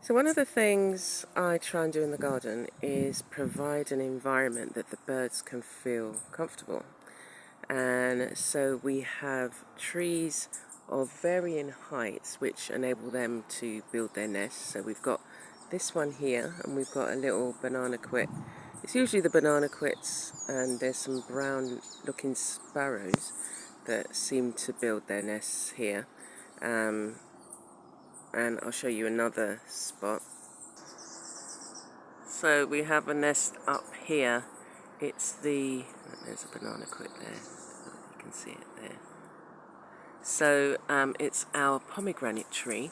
So one of the things I try and do in the garden is provide an environment that the birds can feel comfortable. And so we have trees of varying heights which enable them to build their nests. So we've got this one here, and we've got a little banana quit. It's usually the banana quits, and there's some brown looking sparrows that seem to build their nests here. And I'll show you another spot. So we have a nest up here. There's a banana quit there, you can see it there. So it's our pomegranate tree,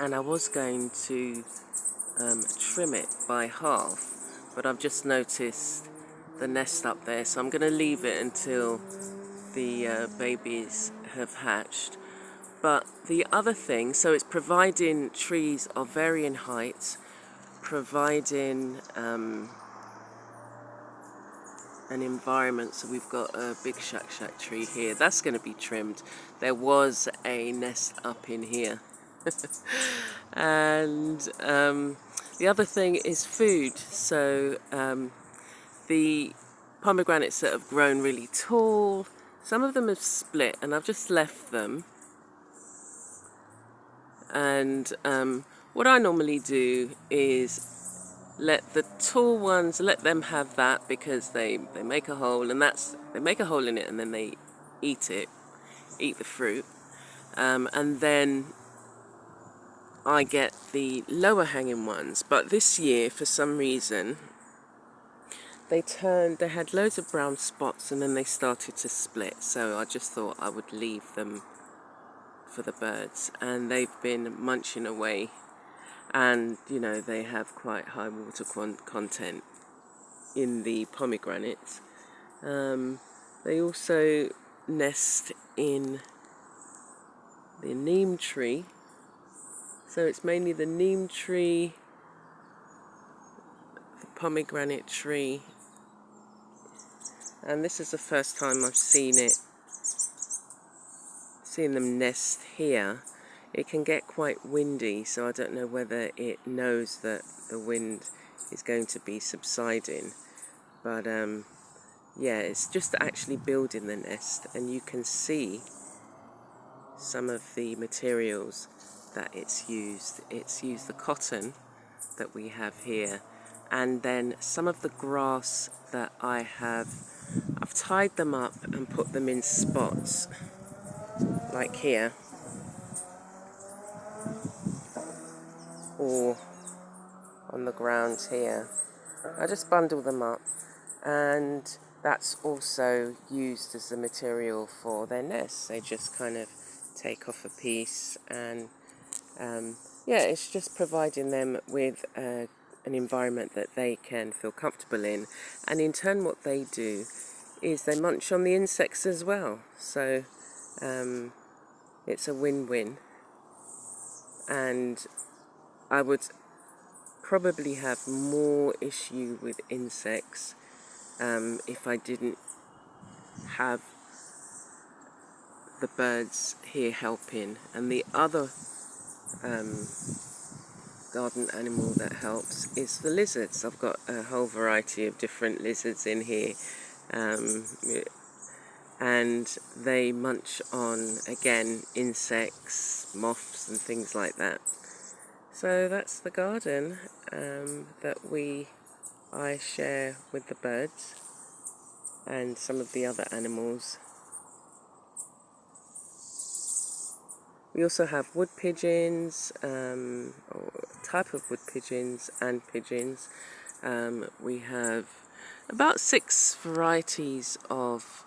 and I was going to trim it by half, but I've just noticed the nest up there, so I'm going to leave it until the babies have hatched. But the other thing, so it's providing trees of varying heights, providing an environment. So we've got a big shak tree here. That's going to be trimmed. There was a nest up in here. And the other thing is food. So the pomegranates that have grown really tall, some of them have split, and I've just left them. And what I normally do is let the tall ones, let them have that, because they make a hole, and they make a hole in it, and then they eat the fruit. And then I get the lower hanging ones. But this year, for some reason, they had loads of brown spots, and then they started to split. So I just thought I would leave them for the birds, and they've been munching away, and they have quite high water content in the pomegranates. They also nest in the neem tree, so it's mainly the neem tree, the pomegranate tree, and this is the first time I've seen them nest here. It can get quite windy, so I don't know whether it knows that the wind is going to be subsiding. But yeah, it's just actually building the nest, and you can see some of the materials that it's used. It's used the cotton that we have here, and then some of the grass that I've tied them up and put them in spots, like here, or on the ground here. I just bundle them up, and that's also used as the material for their nests. They just kind of take off a piece, and yeah, it's just providing them with an environment that they can feel comfortable in. And in turn, what they do is they munch on the insects as well. So it's a win-win. And I would probably have more issue with insects if I didn't have the birds here helping. And the other garden animal that helps is the lizards. I've got a whole variety of different lizards in here, and they munch on, again, insects, moths and things like that. So that's the garden that I share with the birds and some of the other animals. We also have wood pigeons, or type of wood pigeons and pigeons. We have about 6 varieties of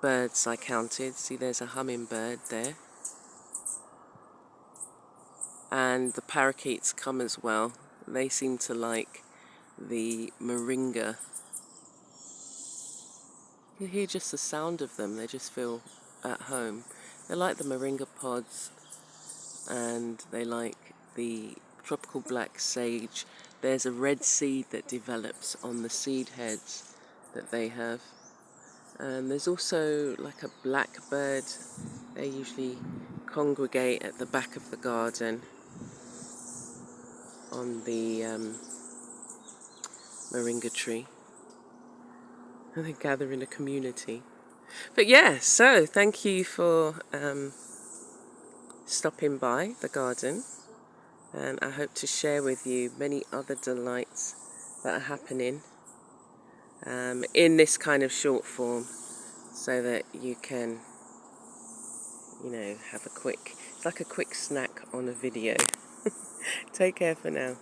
birds I counted. See, there's a hummingbird there. And the parakeets come as well. They seem to like the moringa. You hear just the sound of them, they just feel at home. They like the moringa pods, and they like the tropical black sage. There's a red seed that develops on the seed heads that they have. And there's also like a blackbird. They usually congregate at the back of the garden. on the moringa tree. And then gather in a community. But yeah, so thank you for stopping by the garden, and I hope to share with you many other delights that are happening in this kind of short form, so that you can, have it's like a quick snack on a video. Take care for now.